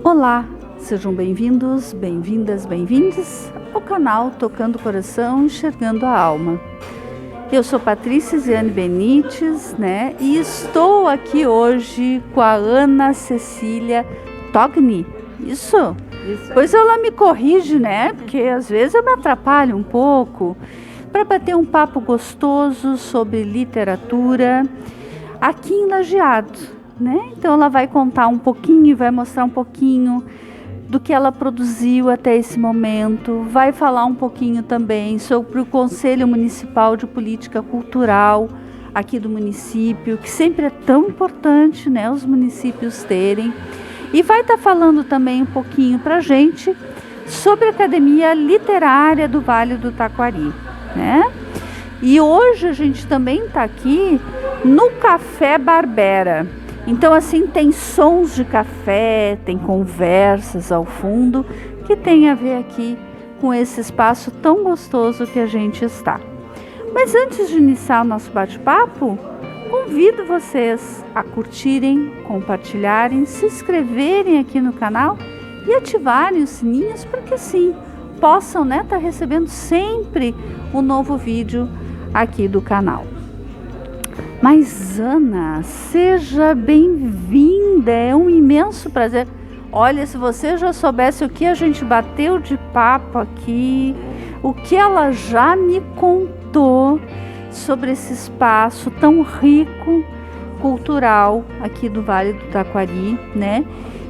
Olá, sejam bem-vindos, bem-vindas, bem-vindes ao canal Tocando o Coração, Enxergando a Alma. Eu sou Patrícia Ziane Benites, né? E estou aqui hoje com a Ana Cecília Togni. Isso? Pois ela me corrige, né? Porque às vezes eu me atrapalho um pouco, para bater um papo gostoso sobre literatura aqui em Lajeado, né? Então ela vai contar um pouquinho, vai mostrar um pouquinho do que ela produziu até esse momento, vai falar um pouquinho também sobre o Conselho Municipal de Política Cultural aqui do município, que sempre é tão importante, né, os municípios terem, e vai estar falando também um pouquinho para a gente sobre a Academia Literária do Vale do Taquari, né? E hoje a gente também está aqui no Café Barbera. Então, assim, tem sons de café, tem conversas ao fundo, que tem a ver aqui com esse espaço tão gostoso que a gente está. Mas antes de iniciar o nosso bate-papo, convido vocês a curtirem, compartilharem, se inscreverem aqui no canal e ativarem os sininhos, porque assim, possam, né, estar recebendo sempre um novo vídeo aqui do canal. Mas Ana, seja bem-vinda, é um imenso prazer. Olha, se você já soubesse o que a gente bateu de papo aqui, o que ela já me contou sobre esse espaço tão rico, cultural, aqui do Vale do Taquari, né?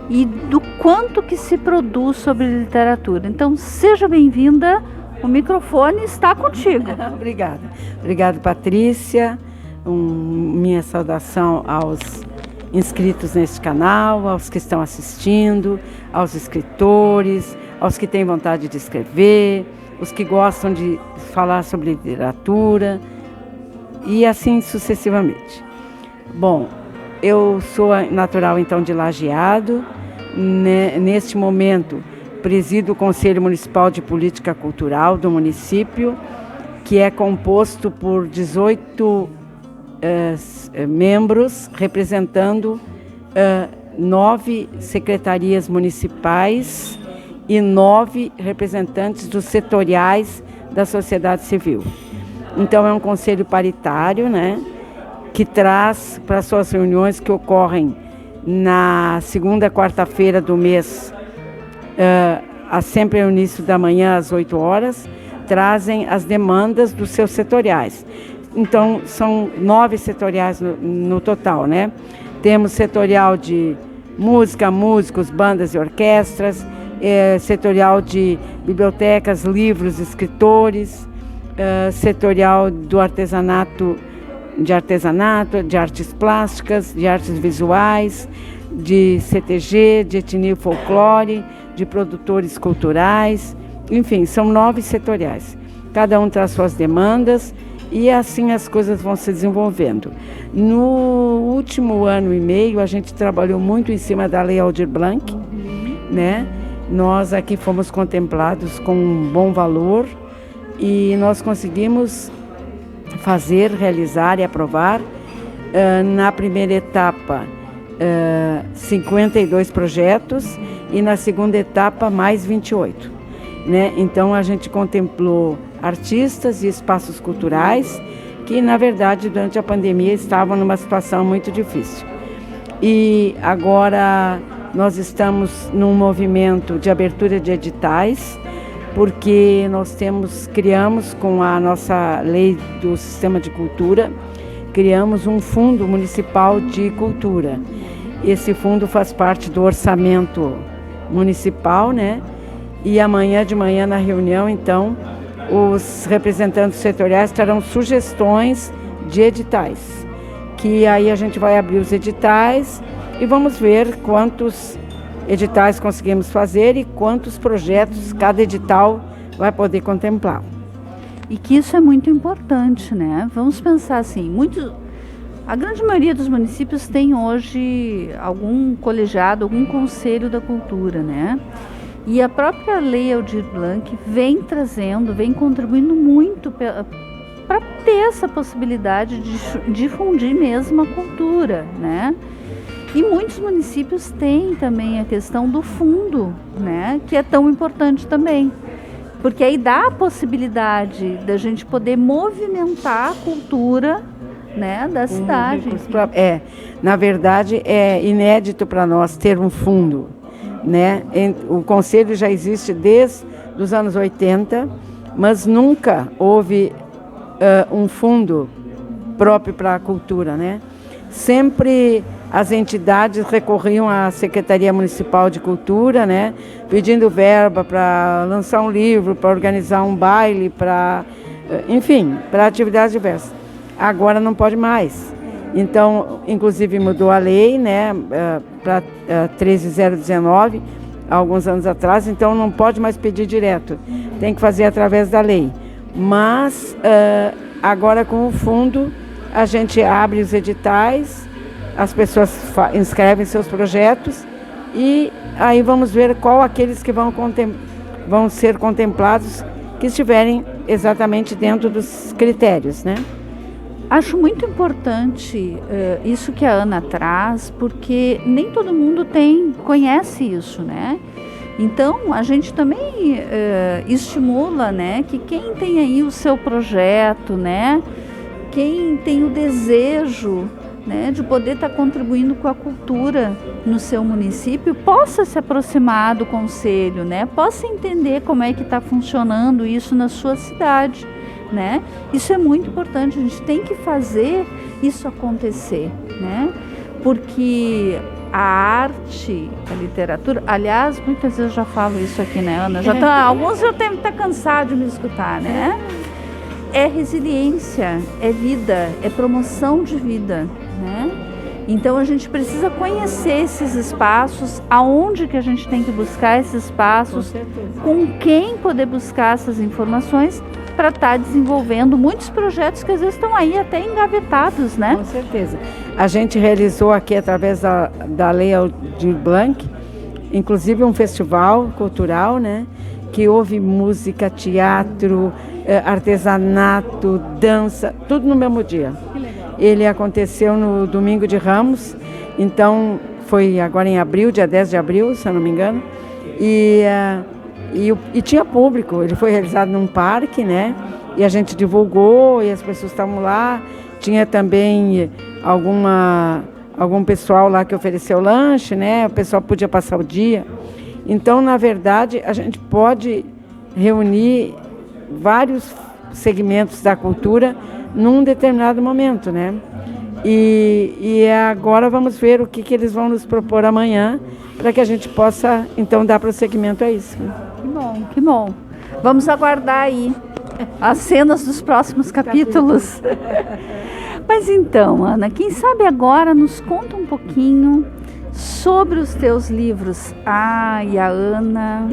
E do quanto que se produz sobre literatura. Então, seja bem-vinda, o microfone está contigo. Obrigada, Patrícia. Minha saudação aos inscritos neste canal, aos que estão assistindo, aos escritores, aos que têm vontade de escrever, os que gostam de falar sobre literatura e assim sucessivamente. Bom, eu sou natural então de Lajeado, neste momento presido o Conselho Municipal de Política Cultural do município, que é composto por 18 membros, representando 9 secretarias municipais e 9 representantes dos setoriais da sociedade civil. Então é um conselho paritário, né, que traz para suas reuniões, que ocorrem na segunda quarta-feira do mês, sempre no início da manhã às 8 horas, trazem as demandas dos seus setoriais. Então, são 9 setoriais no total, né? Temos setorial de música, músicos, bandas e orquestras, setorial de bibliotecas, livros, escritores, setorial do artesanato, de artes plásticas, de artes visuais, de CTG, de etnia e folclore, de produtores culturais, enfim, são 9 setoriais. Cada um traz suas demandas, e assim as coisas vão se desenvolvendo. No último ano e meio, a gente trabalhou muito em cima da Lei Aldir Blanc, né? Nós aqui fomos contemplados com um bom valor e nós conseguimos realizar e aprovar, na primeira etapa, 52 projetos e na segunda etapa, mais 28. Né? Então, a gente contemplou artistas e espaços culturais que, na verdade, durante a pandemia estavam numa situação muito difícil. E agora nós estamos num movimento de abertura de editais, porque nós criamos com a nossa lei do sistema de cultura, criamos um fundo municipal de cultura. Esse fundo faz parte do orçamento municipal, né? E amanhã de manhã na reunião, então, os representantes setoriais terão sugestões de editais, que aí a gente vai abrir os editais e vamos ver quantos editais conseguimos fazer e quantos projetos cada edital vai poder contemplar. E que isso é muito importante, né? Vamos pensar assim, a grande maioria dos municípios tem hoje algum colegiado, algum conselho da cultura, né? E a própria Lei Aldir Blanc vem contribuindo muito para ter essa possibilidade de difundir mesmo a cultura, né? E muitos municípios têm também a questão do fundo, né, que é tão importante também. Porque aí dá a possibilidade da gente poder movimentar a cultura, né, da cidade. Na verdade, é inédito para nós ter um fundo, né? O Conselho já existe desde os anos 80, mas nunca houve um fundo próprio para a cultura, né? Sempre as entidades recorriam à Secretaria Municipal de Cultura, né, pedindo verba para lançar um livro, para organizar um baile, enfim, para atividades diversas. Agora não pode mais. Então, inclusive mudou a lei, né, para 13.019, alguns anos atrás, então não pode mais pedir direto, tem que fazer através da lei. Mas agora com o fundo a gente abre os editais, as pessoas inscrevem seus projetos e aí vamos ver qual aqueles que vão ser contemplados que estiverem exatamente dentro dos critérios, né? Acho muito importante isso que a Ana traz, porque nem todo mundo conhece isso, né? Então, a gente também estimula, né, que quem tem aí o seu projeto, né, quem tem o desejo, né, de poder estar contribuindo com a cultura no seu município, possa se aproximar do conselho, né, possa entender como é que está funcionando isso na sua cidade, né? Isso é muito importante, a gente tem que fazer isso acontecer, né? Porque a arte, a literatura, aliás, muitas vezes eu já falo isso aqui, né, Ana? Alguns já devem estar cansados de me escutar, né? É resiliência, é vida, é promoção de vida, né? Então a gente precisa conhecer esses espaços, aonde que a gente tem que buscar esses espaços, com quem poder buscar essas informações para estar desenvolvendo muitos projetos que às vezes estão aí até engavetados, né? Com certeza. A gente realizou aqui através da Lei Aldir Blanc, inclusive um festival cultural, né? Que houve música, teatro, artesanato, dança, tudo no mesmo dia. Ele aconteceu no Domingo de Ramos, então foi agora em abril, dia 10 de abril, se eu não me engano, e tinha público. Ele foi realizado num parque, né? E a gente divulgou e as pessoas estavam lá. Tinha também algum pessoal lá que ofereceu lanche, né? O pessoal podia passar o dia. Então, na verdade, a gente pode reunir vários segmentos da cultura num determinado momento, né? E agora vamos ver o que eles vão nos propor amanhã para que a gente possa, então, dar prosseguimento a isso. Que bom, que bom. Vamos aguardar aí as cenas dos próximos capítulos. Mas então, Ana, quem sabe agora nos conta um pouquinho sobre os teus livros. E a Ana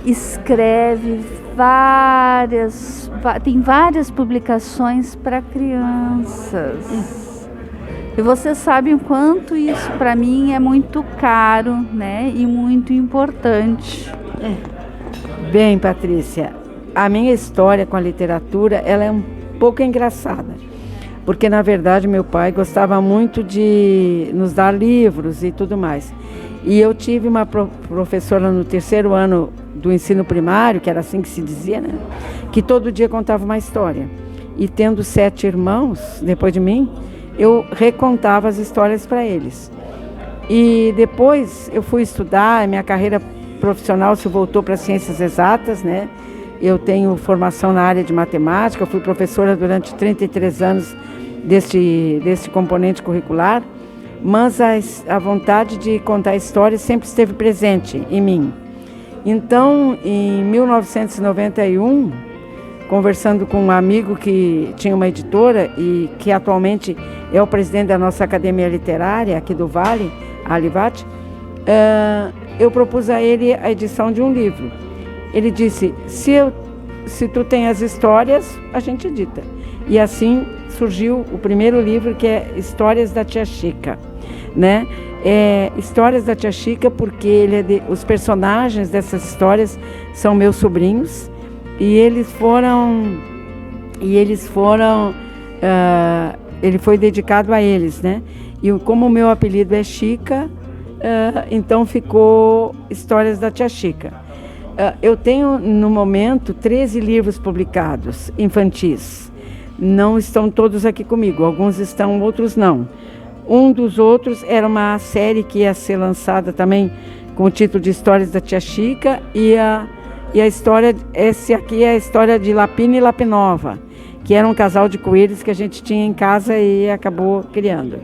escreve tem várias publicações para crianças. E você sabe o quanto isso para mim é muito caro, né? E muito importante. Bem, Patrícia, a minha história com a literatura, ela é um pouco engraçada. Porque, na verdade, meu pai gostava muito de nos dar livros e tudo mais. E eu tive uma professora no 3º ano do ensino primário, que era assim que se dizia, né? Que todo dia contava uma história. E tendo 7 irmãos, depois de mim, eu recontava as histórias para eles. E depois eu fui estudar, minha carreira profissional se voltou para ciências exatas, né? Eu tenho formação na área de matemática, eu fui professora durante 33 anos deste componente curricular, mas a vontade de contar histórias sempre esteve presente em mim. Então, em 1991, conversando com um amigo que tinha uma editora e que atualmente é o presidente da nossa academia literária aqui do Vale, a Alivat, eu propus a ele a edição de um livro. Ele disse, se tu tem as histórias, a gente edita. E assim surgiu o primeiro livro, que é Histórias da Tia Chica, né? Histórias da Tia Chica porque os personagens dessas histórias são meus sobrinhos ele foi dedicado a eles, né? E como o meu apelido é Chica, então ficou Histórias da Tia Chica. Eu tenho, no momento, 13 livros publicados, infantis. Não estão todos aqui comigo, alguns estão, outros não. Um dos outros era uma série que ia ser lançada também com o título de Histórias da Tia Chica, e a história, esse aqui é a história de Lapina e Lapinova, que era um casal de coelhos que a gente tinha em casa e acabou criando.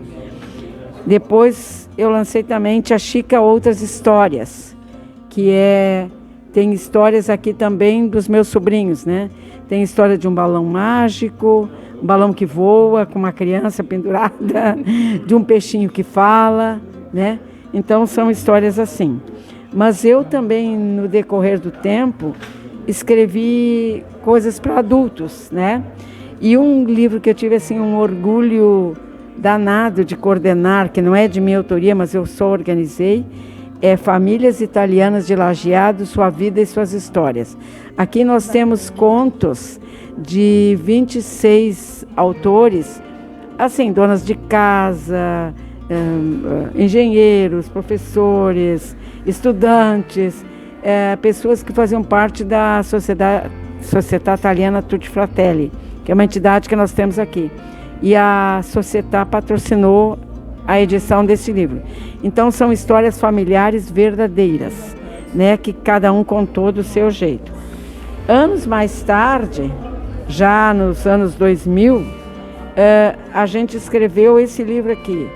Depois eu lancei também Tia Chica Outras Histórias, que tem histórias aqui também dos meus sobrinhos, né? Tem história de um balão mágico, um balão que voa com uma criança pendurada, de um peixinho que fala, né? Então são histórias assim. Mas eu também, no decorrer do tempo, escrevi coisas para adultos, né? E um livro que eu tive assim um orgulho danado de coordenar, que não é de minha autoria, mas eu só organizei, é Famílias Italianas de Lajeado, Sua Vida e Suas Histórias. Aqui nós temos contos de 26 autores, assim, donas de casa, engenheiros, professores, estudantes, pessoas que faziam parte da Società Italiana Tutti Fratelli, que é uma entidade que nós temos aqui. E a Società patrocinou a edição desse livro. Então são histórias familiares verdadeiras, né, que cada um contou do seu jeito. Anos mais tarde, já nos anos 2000, a gente escreveu esse livro aqui,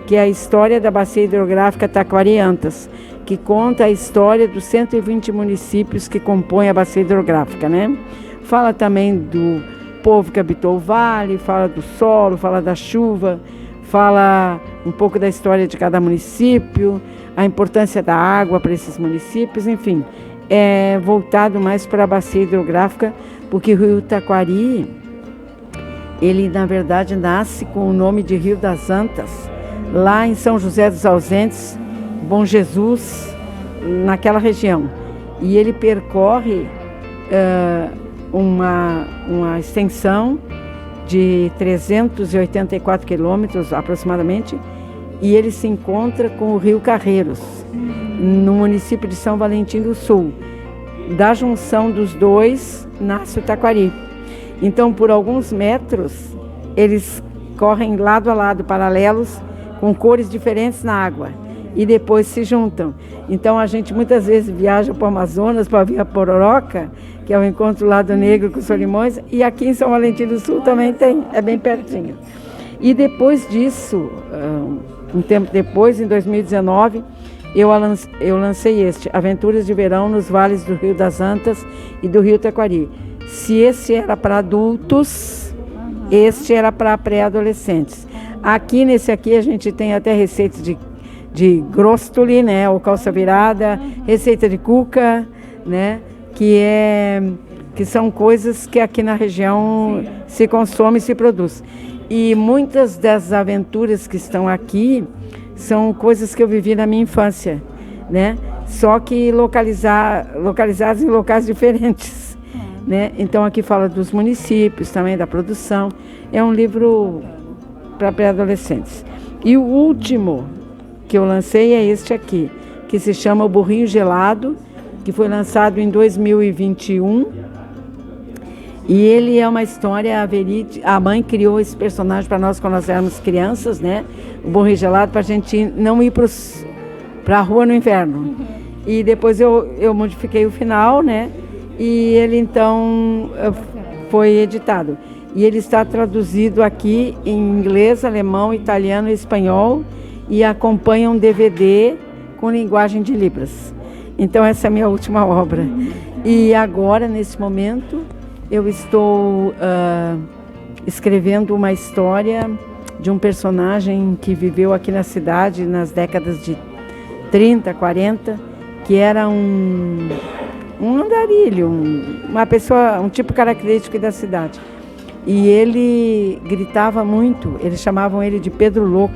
que é a história da Bacia Hidrográfica Taquari-Antas, que conta a história dos 120 municípios que compõem a Bacia Hidrográfica, né? Fala também do povo que habitou o vale, fala do solo, fala da chuva, fala um pouco da história de cada município, a importância da água para esses municípios, enfim, é voltado mais para a Bacia Hidrográfica, porque o Rio Taquari, ele na verdade nasce com o nome de Rio das Antas, lá em São José dos Ausentes, Bom Jesus, naquela região. E ele percorre uma extensão de 384 quilômetros aproximadamente, e ele se encontra com o Rio Carreiros, no município de São Valentim do Sul. Da junção dos dois nasce o Taquari. Então, por alguns metros, eles correm lado a lado, paralelos, com cores diferentes na água, e depois se juntam. Então a gente muitas vezes viaja para o Amazonas para ver a Pororoca, que é o encontro do Lado Negro com os Solimões, e aqui em São Valentim do Sul também tem, é bem pertinho. E depois disso, um tempo depois, em 2019, eu lancei este, Aventuras de Verão nos Vales do Rio das Antas e do Rio Taquari. Se esse era para adultos, este era para pré-adolescentes. Aqui, nesse aqui, a gente tem até receitas de grostoli, né, ou calça virada, receita de cuca, né, que são coisas que aqui na região se consome e se produz. E muitas das aventuras que estão aqui são coisas que eu vivi na minha infância, né, só que localizadas em locais diferentes, né. Então aqui fala dos municípios, também da produção. É um livro para pré-adolescentes. E o último que eu lancei é este aqui, que se chama O Burrinho Gelado, que foi lançado em 2021. E ele é uma história verídica. A mãe criou esse personagem para nós quando nós éramos crianças, né? O Burrinho Gelado, para a gente não ir para a rua no inverno. E depois eu modifiquei o final, né? E ele então foi editado. E ele está traduzido aqui em inglês, alemão, italiano e espanhol, e acompanha um DVD com linguagem de Libras. Então essa é a minha última obra. E agora, nesse momento, eu estou escrevendo uma história de um personagem que viveu aqui na cidade nas décadas de 30, 40, que era um andarilho, uma pessoa, um tipo característico da cidade. E ele gritava muito, eles chamavam ele de Pedro Louco.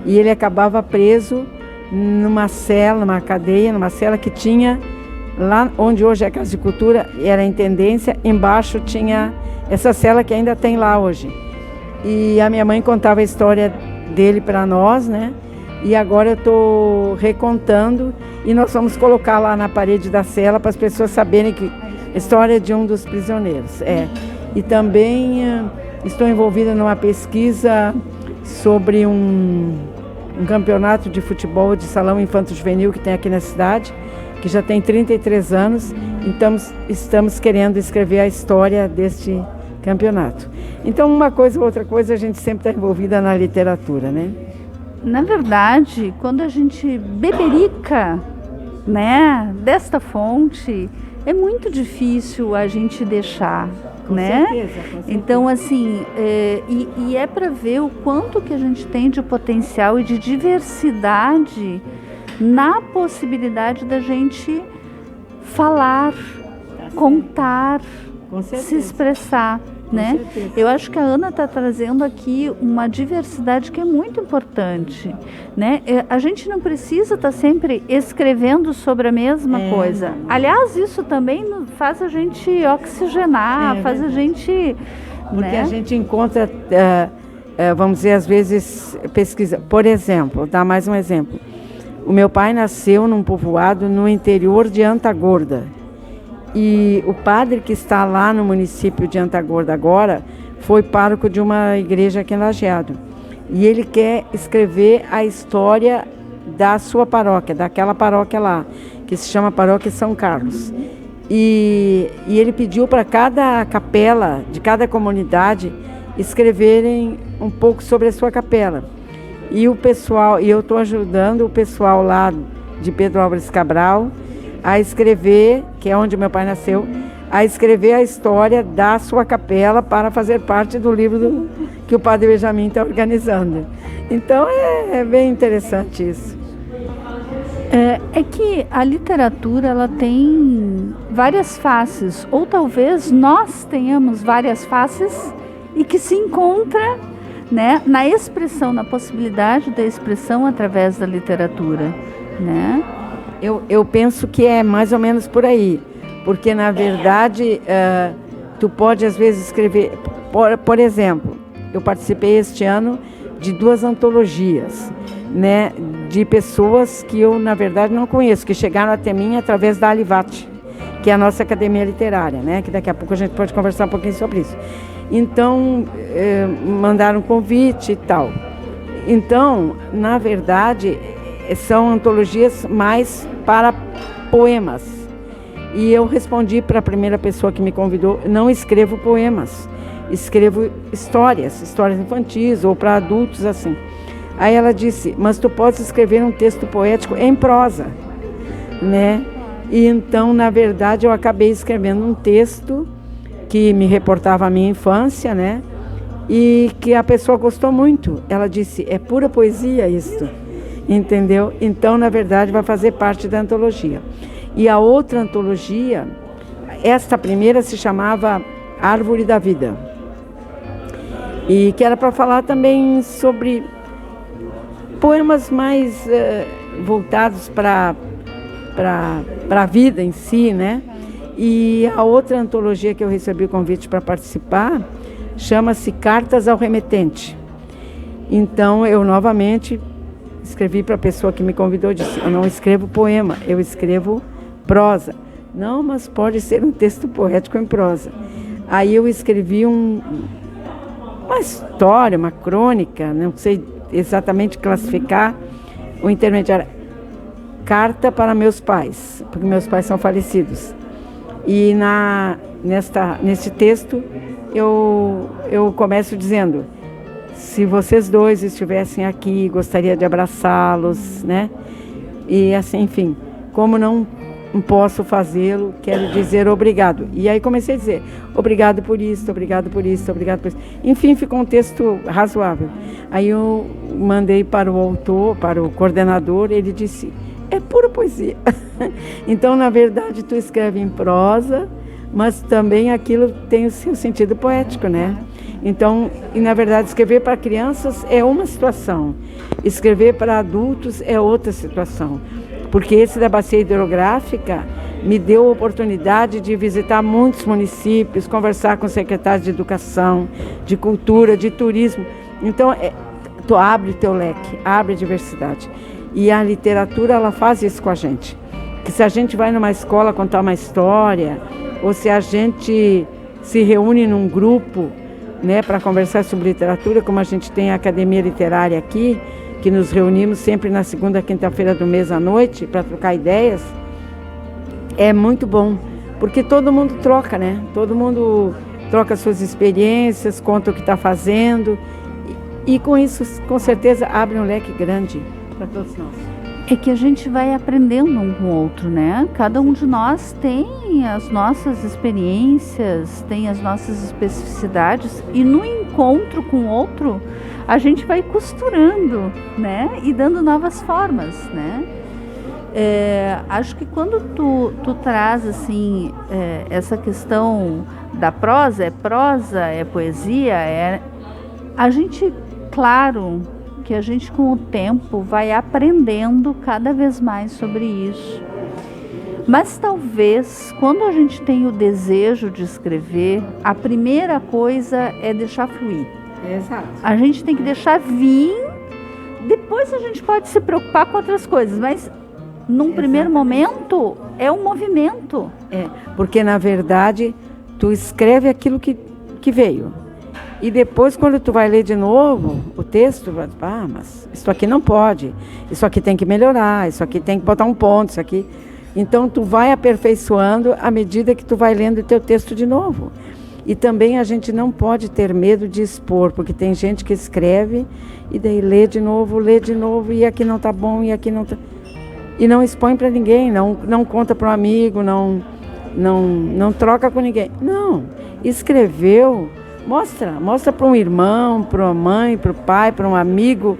E ele acabava preso numa cela, numa cadeia, numa cela que tinha, lá onde hoje é a Casa de Cultura, era a Intendência, embaixo tinha essa cela que ainda tem lá hoje. E a minha mãe contava a história dele para nós, né? E agora eu estou recontando e nós vamos colocar lá na parede da cela para as pessoas saberem que a história de um dos prisioneiros. E também estou envolvida numa pesquisa sobre um campeonato de futebol de salão infanto-juvenil que tem aqui na cidade, que já tem 33 anos, então estamos querendo escrever a história deste campeonato. Então, uma coisa ou outra coisa, a gente sempre está envolvida na literatura, né? Na verdade, quando a gente beberica, né, desta fonte, é muito difícil a gente deixar, né? Com certeza. Então, assim, e é para ver o quanto que a gente tem de potencial e de diversidade na possibilidade da gente falar, contar, se expressar, né? Eu acho que a Ana está trazendo aqui uma diversidade que é muito importante, né? A gente não precisa estar sempre escrevendo sobre a mesma coisa. Aliás, isso também faz a gente oxigenar, faz a gente... Porque né? a gente encontra, vamos dizer, às vezes, pesquisa. Por exemplo, vou dar mais um exemplo. O meu pai nasceu num povoado no interior de Antagorda. E o padre que está lá no município de Antagorda agora foi pároco de uma igreja aqui em Lajeado. E ele quer escrever a história da sua paróquia, daquela paróquia lá, que se chama Paróquia São Carlos. E ele pediu para cada capela, de cada comunidade, escreverem um pouco sobre a sua capela. E o pessoal, e eu estou ajudando o pessoal lá de Pedro Álvares Cabral a escrever, que é onde meu pai nasceu, a escrever a história da sua capela para fazer parte do livro que o Padre Benjamin está organizando. Então é bem interessante isso. É que a literatura ela tem várias faces, ou talvez nós tenhamos várias faces e que se encontra, né, na expressão, na possibilidade da expressão através da literatura, né? Eu penso que é mais ou menos por aí, porque na verdade tu pode às vezes escrever, por exemplo, eu participei este ano de 2 antologias, né, de pessoas que eu na verdade não conheço, que chegaram até mim através da Alivate, que é a nossa academia literária, né, que daqui a pouco a gente pode conversar um pouquinho sobre isso. Então, mandaram convite e tal. Então, na verdade, são antologias mais para poemas. E eu respondi para a primeira pessoa que me convidou, não escrevo poemas, escrevo histórias infantis ou para adultos, assim. Aí ela disse, mas tu podes escrever um texto poético em prosa, né? E então, na verdade, eu acabei escrevendo um texto que me reportava a minha infância, né? E que a pessoa gostou muito. Ela disse, é pura poesia isto. Entendeu? Então, na verdade, vai fazer parte da antologia. E a outra antologia, esta primeira se chamava Árvore da Vida. E que era para falar também sobre poemas mais voltados para a vida em si, né? E a outra antologia que eu recebi o convite para participar chama-se Cartas ao Remetente. Então, eu novamente escrevi para a pessoa que me convidou, disse, eu não escrevo poema, eu escrevo prosa. Não, mas pode ser um texto poético em prosa. Aí eu escrevi uma história, uma crônica, não sei exatamente classificar, o intermediário. Carta para meus pais, porque meus pais são falecidos. E nesse texto eu começo dizendo, se vocês dois estivessem aqui, gostaria de abraçá-los, né? E assim, enfim, como não posso fazê-lo, quero dizer obrigado. E aí comecei a dizer, obrigado por isso, obrigado por isso, obrigado por isso. Enfim, ficou um texto razoável. Aí eu mandei para o autor, para o coordenador, ele disse, é pura poesia. Então, na verdade, tu escreve em prosa, mas também aquilo tem o seu sentido poético, né? Então, e na verdade, escrever para crianças é uma situação, escrever para adultos é outra situação, porque esse da Bacia Hidrográfica me deu a oportunidade de visitar muitos municípios, conversar com secretários de educação, de cultura, de turismo. Então, tu abre teu leque, abre a diversidade. E a literatura, ela faz isso com a gente. Que se a gente vai numa escola contar uma história, ou se a gente se reúne num grupo, né, para conversar sobre literatura, como a gente tem a Academia Literária aqui, que nos reunimos sempre na segunda quinta-feira do mês à noite para trocar ideias, é muito bom, porque todo mundo troca, né? Todo mundo troca suas experiências, conta o que está fazendo, e com isso, com certeza, abre um leque grande para todos nós. É que a gente vai aprendendo um com o outro, né? Cada um de nós tem as nossas experiências, tem as nossas especificidades, e no encontro com o outro, a gente vai costurando, né? E dando novas formas, né? Acho que quando tu traz, assim, essa questão da prosa, é poesia, a gente, claro, que a gente com o tempo vai aprendendo cada vez mais sobre isso. Mas talvez, quando a gente tem o desejo de escrever, a primeira coisa é deixar fluir. Exato. A gente tem que deixar vir, depois a gente pode se preocupar com outras coisas, mas num primeiro momento é um movimento. Porque na verdade tu escreve aquilo que veio. E depois, quando tu vai ler de novo o texto, mas isso aqui não pode, isso aqui tem que melhorar, isso aqui tem que botar um ponto, isso aqui. Então, tu vai aperfeiçoando à medida que tu vai lendo o teu texto de novo. E também a gente não pode ter medo de expor, porque tem gente que escreve e daí lê de novo, e aqui não tá bom, e aqui não tá... E não expõe para ninguém, não conta para um amigo, não troca com ninguém. Não, escreveu... Mostra para um irmão, para uma mãe, para o pai, para um amigo,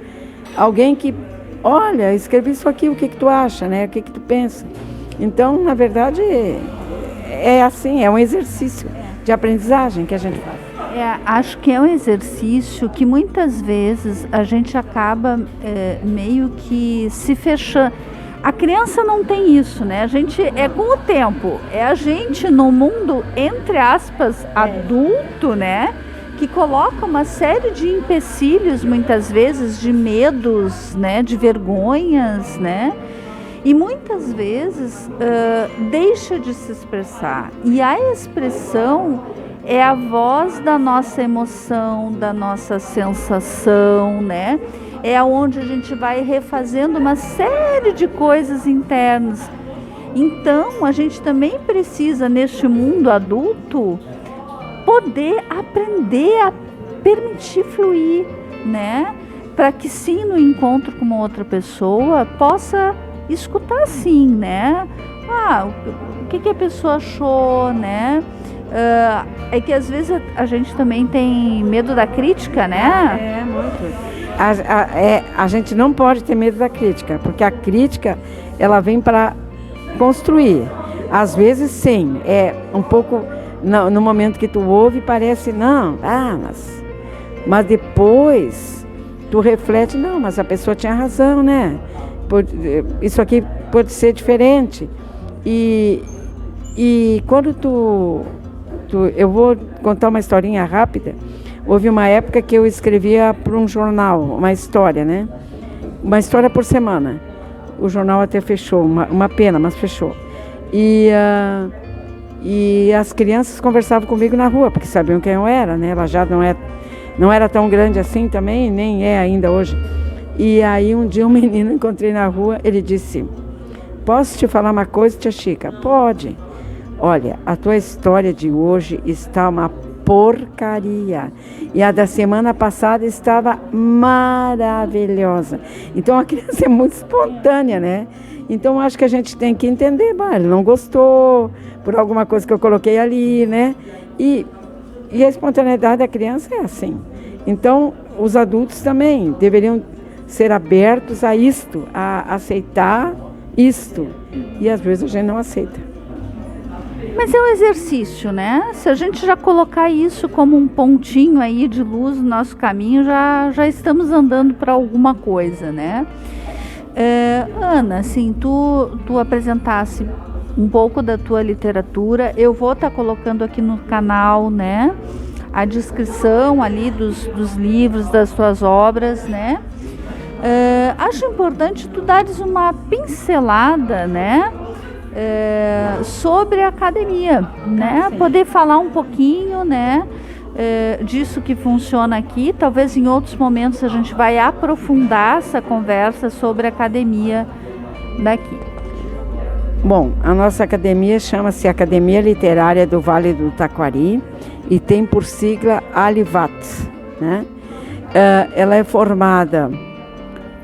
alguém que, olha, escrevi isso aqui, o que tu acha, né? O que tu pensa? Então, na verdade, é assim, é um exercício de aprendizagem que a gente faz. Acho que é um exercício que muitas vezes a gente acaba meio que se fechando. A criança não tem isso, né? A gente com o tempo, a gente no mundo, entre aspas, adulto, né? Que coloca uma série de empecilhos, muitas vezes, de medos, né? De vergonhas, né? E muitas vezes deixa de se expressar. E a expressão é a voz da nossa emoção, da nossa sensação, né? É onde a gente vai refazendo uma série de coisas internas. Então, a gente também precisa, neste mundo adulto, poder aprender a permitir fluir, né? Para que sim, no encontro com uma outra pessoa, possa escutar sim, né? O que a pessoa achou, né? É que às vezes a gente também tem medo da crítica, né? Muito. A gente não pode ter medo da crítica, porque a crítica, ela vem para construir. Às vezes, sim, é um pouco, no momento que tu ouve, parece, mas depois tu reflete, mas a pessoa tinha razão, né? Isso aqui pode ser diferente. E quando eu vou contar uma historinha rápida. Houve uma época que eu escrevia para um jornal, uma história, né? Uma história por semana. O jornal até fechou, uma pena, mas fechou. E as crianças conversavam comigo na rua, porque sabiam quem eu era, né? Ela já não era tão grande assim também, nem é ainda hoje. E aí um dia um menino encontrei na rua, ele disse, posso te falar uma coisa, tia Chica? Pode. Olha, a tua história de hoje está uma porcaria. E a da semana passada estava maravilhosa. Então a criança é muito espontânea, né? Então acho que a gente tem que entender, ele não gostou por alguma coisa que eu coloquei ali, né? E a espontaneidade da criança é assim. Então os adultos também deveriam ser abertos a isto, a aceitar isto. E às vezes a gente não aceita. Mas é um exercício, né? Se a gente já colocar isso como um pontinho aí de luz no nosso caminho, já estamos andando para alguma coisa, né? Ana, assim, tu apresentasse um pouco da tua literatura, eu vou estar colocando aqui no canal, né? a descrição ali dos livros, das tuas obras, né? Acho importante tu dares uma pincelada, né? Sobre a academia, né? Sim. Poder falar um pouquinho, né? Disso que funciona aqui. Talvez em outros momentos a gente vai aprofundar essa conversa sobre a academia daqui. Bom, a nossa academia chama-se Academia Literária do Vale do Taquari e tem por sigla ALIVAT, né? Ela é formada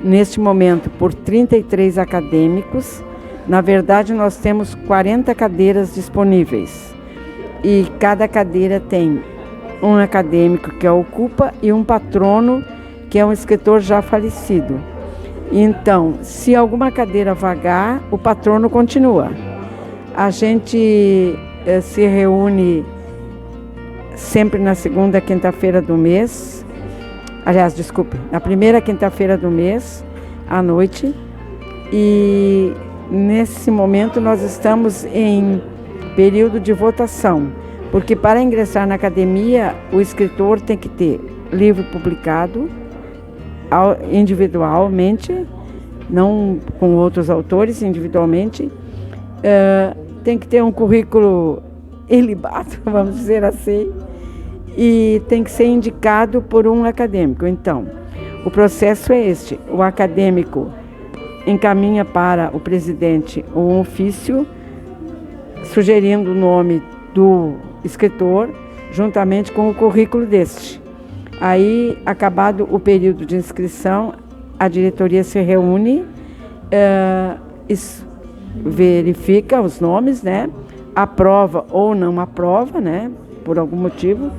neste momento por 33 acadêmicos. Na verdade, nós temos 40 cadeiras disponíveis e cada cadeira tem um acadêmico que a ocupa e um patrono que é um escritor já falecido. Então, se alguma cadeira vagar, o patrono continua. A gente se reúne sempre na segunda quinta-feira do mês. Aliás, desculpe, na primeira quinta-feira do mês, à noite. E nesse momento nós estamos em período de votação, porque para ingressar na academia, o escritor tem que ter livro publicado individualmente, não com outros autores, individualmente. Tem que ter um currículo ilibado, vamos dizer assim, e tem que ser indicado por um acadêmico. Então, o processo é este: o acadêmico encaminha para o presidente um ofício sugerindo o nome do escritor, juntamente com o currículo deste. Aí, acabado o período de inscrição, a diretoria se reúne, verifica os nomes, né? Aprova ou não aprova, né? Por algum motivo.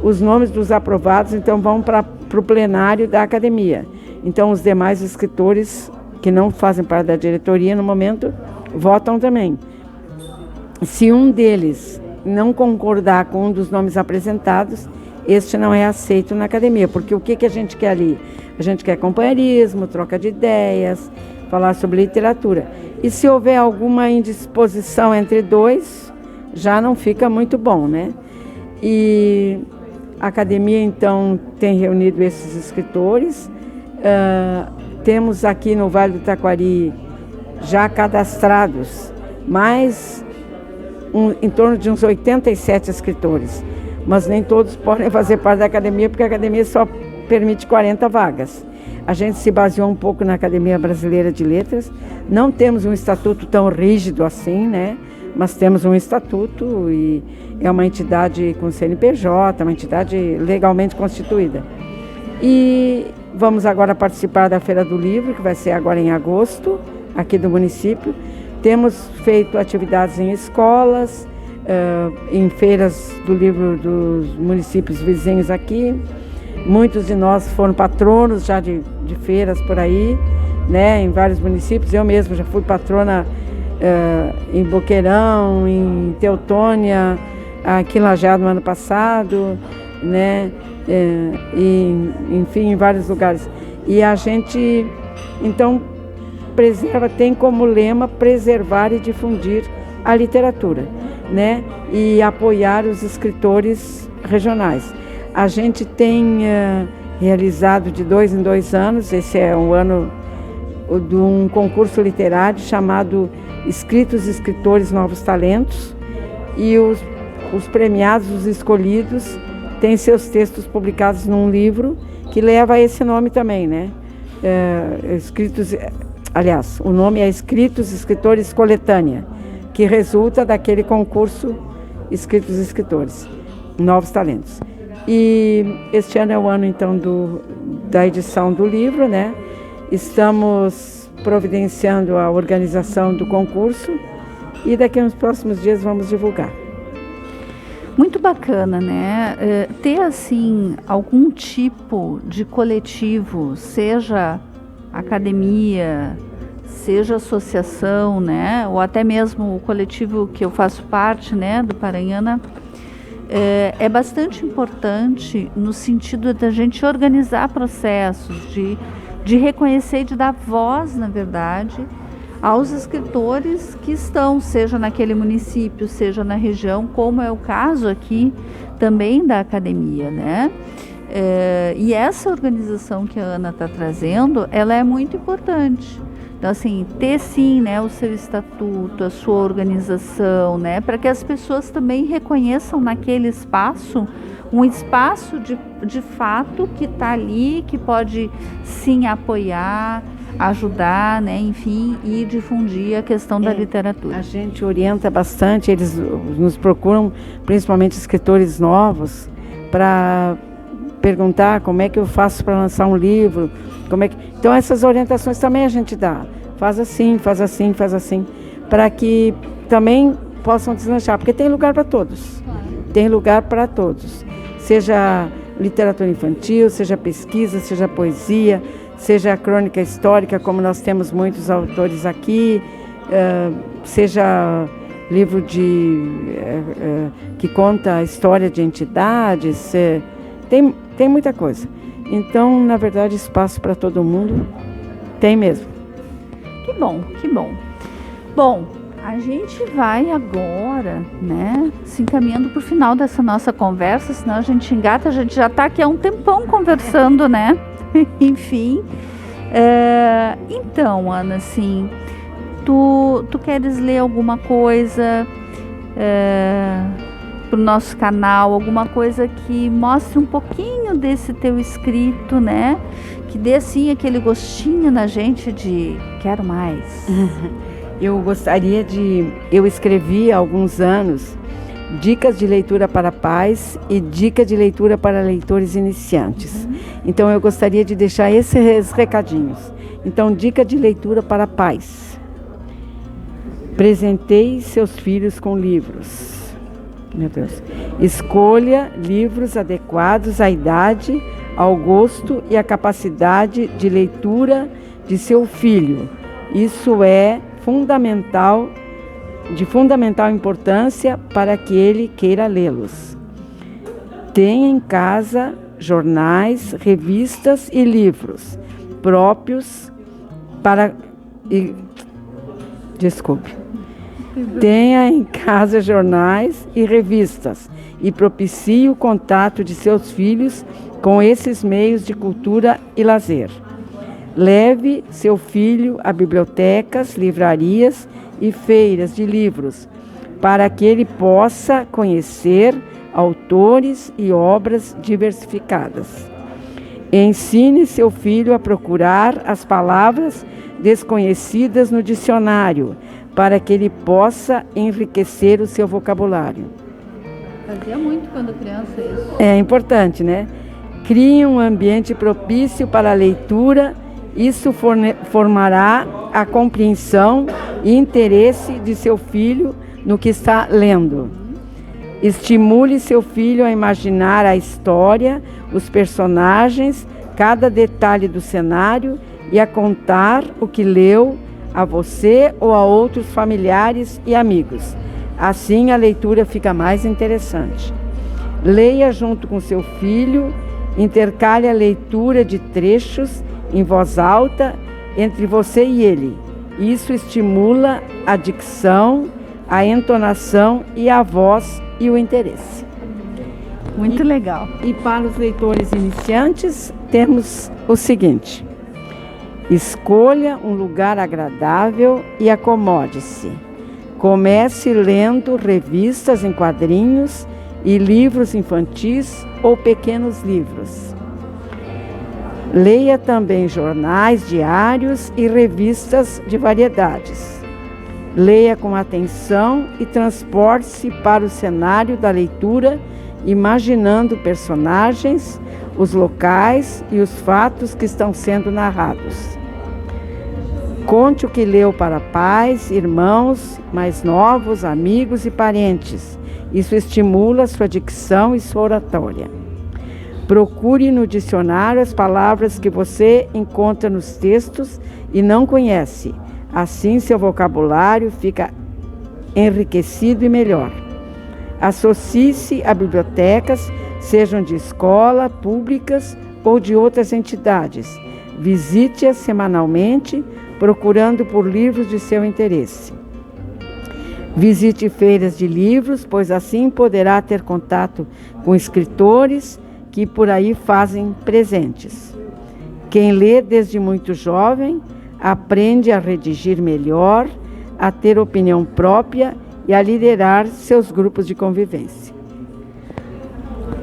Os nomes dos aprovados, então, vão para o plenário da academia. Então, os demais escritores que não fazem parte da diretoria, no momento, votam também. Se um deles não concordar com um dos nomes apresentados, este não é aceito na academia, porque o que a gente quer ali? A gente quer companheirismo, troca de ideias, falar sobre literatura. E se houver alguma indisposição entre dois, já não fica muito bom, né? E a academia, então, tem reunido esses escritores. Temos aqui no Vale do Taquari já cadastrados em torno de uns 87 escritores. Mas nem todos podem fazer parte da academia, porque a academia só permite 40 vagas. A gente se baseou um pouco na Academia Brasileira de Letras. Não temos um estatuto tão rígido assim, né? Mas temos um estatuto e é uma entidade com CNPJ, uma entidade legalmente constituída. E vamos agora participar da Feira do Livro, que vai ser agora em agosto, aqui do município. Temos feito atividades em escolas, em feiras do livro dos municípios vizinhos aqui. Muitos de nós foram patronos já de feiras por aí, né, em vários municípios. Eu mesma já fui patrona em Boqueirão, em Teutônia, aqui em Lajeado no ano passado, né, enfim, em vários lugares. E a gente, então, tem como lema preservar e difundir a literatura, né? E apoiar os escritores regionais. A gente tem realizado de 2 em 2 anos, esse é um ano de um concurso literário chamado Escritos e Escritores Novos Talentos, e os premiados, os escolhidos, têm seus textos publicados num livro que leva esse nome também, né? O nome é Escritos e Escritores Coletânea, que resulta daquele concurso Escritos e Escritores Novos Talentos. E este ano é o ano, então, da edição do livro, né? Estamos providenciando a organização do concurso e daqui a uns próximos dias vamos divulgar. Muito bacana, né? Ter, assim, algum tipo de coletivo, seja academia, seja associação, né? Ou até mesmo o coletivo que eu faço parte, né? Do Paranhana, é bastante importante no sentido da gente organizar processos, de reconhecer e de dar voz, na verdade, aos escritores que estão, seja naquele município, seja na região, como é o caso aqui também da academia, né? E essa organização que a Ana está trazendo, ela é muito importante. Então, assim, ter sim, né, o seu estatuto, a sua organização, né, para que as pessoas também reconheçam naquele espaço um espaço de fato que está ali, que pode sim apoiar, ajudar, né, enfim, e difundir a questão da literatura. A gente orienta bastante, eles nos procuram, principalmente escritores novos, para perguntar como é que eu faço para lançar um livro, então essas orientações também a gente dá, faz assim, para que também possam deslanchar, porque tem lugar para todos, tem lugar para todos, seja literatura infantil, seja pesquisa, seja poesia, seja crônica histórica, como nós temos muitos autores aqui, seja livro que conta a história de entidades, tem muita coisa. Então, na verdade, espaço para todo mundo tem mesmo. Que bom, que bom. Bom, a gente vai agora, né, se encaminhando para o final dessa nossa conversa, senão a gente engata, a gente já está aqui há um tempão conversando, né? Enfim. Então, Ana, assim, tu queres ler alguma coisa para o nosso canal, alguma coisa que mostre um pouquinho desse teu escrito, né? Que dê assim aquele gostinho na gente de quero mais. Eu escrevi há alguns anos dicas de leitura para pais e dica de leitura para leitores iniciantes. Então eu gostaria de deixar esses recadinhos. Então, dica de leitura para pais. Presenteie seus filhos com livros. Meu Deus. Escolha livros adequados à idade, ao gosto e à capacidade de leitura de seu filho. Isso é de fundamental importância para que ele queira lê-los. Tenha em casa jornais, revistas e livros próprios para... Tenha em casa jornais e revistas e propicie o contato de seus filhos com esses meios de cultura e lazer. Leve seu filho a bibliotecas, livrarias e feiras de livros, para que ele possa conhecer autores e obras diversificadas. Ensine seu filho a procurar as palavras desconhecidas no dicionário, para que ele possa enriquecer o seu vocabulário. Fazia muito quando criança isso. É importante, né? Crie um ambiente propício para a leitura. Isso formará a compreensão e interesse de seu filho no que está lendo. Estimule seu filho a imaginar a história, os personagens, cada detalhe do cenário e a contar o que leu a você ou a outros familiares e amigos. Assim a leitura fica mais interessante. Leia junto com seu filho, intercale a leitura de trechos em voz alta entre você e ele. Isso estimula a dicção, a entonação e a voz e o interesse. Muito legal. E para os leitores iniciantes, temos o seguinte: escolha um lugar agradável e acomode-se. Comece lendo revistas em quadrinhos e livros infantis ou pequenos livros. Leia também jornais diários e revistas de variedades. Leia com atenção e transporte-se para o cenário da leitura, imaginando personagens, os locais e os fatos que estão sendo narrados. Conte o que leu para pais, irmãos mais novos, amigos e parentes. Isso estimula sua dicção e sua oratória. Procure no dicionário as palavras que você encontra nos textos e não conhece. Assim, seu vocabulário fica enriquecido e melhor. Associe-se a bibliotecas, sejam de escola, públicas ou de outras entidades. Visite-as semanalmente, procurando por livros de seu interesse. Visite feiras de livros, pois assim poderá ter contato com escritores que por aí fazem presentes. Quem lê desde muito jovem aprende a redigir melhor, a ter opinião própria e a liderar seus grupos de convivência.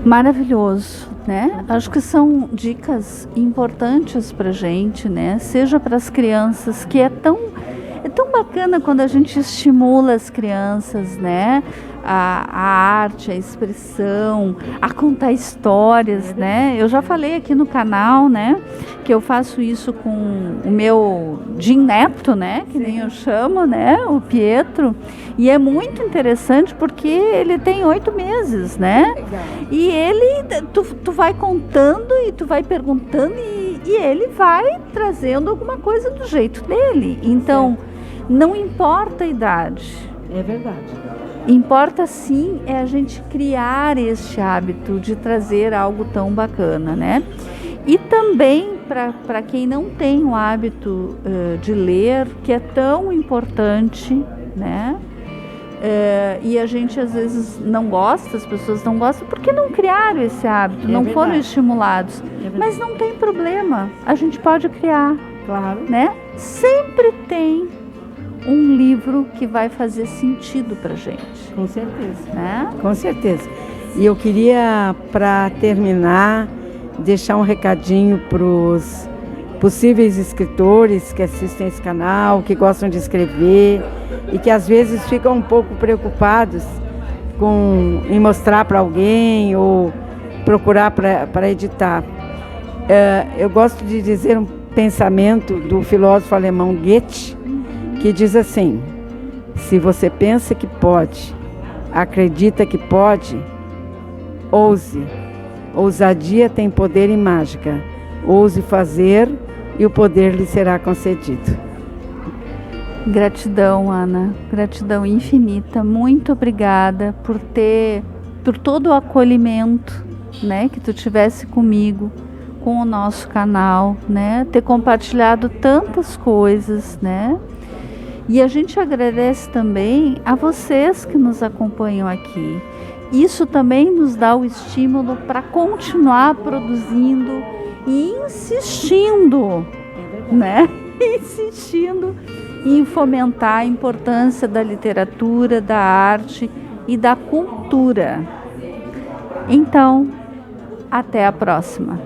Maravilhoso, né? Acho que são dicas importantes para a gente, né? Seja para as crianças, que é tão bacana quando a gente estimula as crianças, né? A arte, a expressão, a contar histórias, né? Eu já falei aqui no canal, né? Que eu faço isso com o meu Jim Neto, né? Que nem eu chamo, né? O Pietro. E é muito interessante porque ele tem 8 meses, né? E ele, tu vai contando e tu vai perguntando e ele vai trazendo alguma coisa do jeito dele. Então, não importa a idade. É verdade. Importa sim é a gente criar este hábito de trazer algo tão bacana, né? E também para quem não tem o hábito de ler, que é tão importante, né? E a gente às vezes não gosta, as pessoas não gostam, porque não criaram esse hábito, não foram estimulados. Mas não tem problema, a gente pode criar, claro, né? Sempre tem um livro que vai fazer sentido para gente. Com certeza. Né? Com certeza. E eu queria, para terminar, deixar um recadinho para os possíveis escritores que assistem esse canal, que gostam de escrever e que às vezes ficam um pouco preocupados em mostrar para alguém ou procurar para editar. Eu gosto de dizer um pensamento do filósofo alemão Goethe, que diz assim: se você pensa que pode, acredita que pode, ouse. Ousadia tem poder e mágica. Ouse fazer e o poder lhe será concedido. Gratidão, Ana. Gratidão infinita. Muito obrigada por todo o acolhimento, né, que tu tivesse comigo, com o nosso canal, né, ter compartilhado tantas coisas, né? E a gente agradece também a vocês que nos acompanham aqui. Isso também nos dá o estímulo para continuar produzindo e insistindo, né? Insistindo em fomentar a importância da literatura, da arte e da cultura. Então, até a próxima.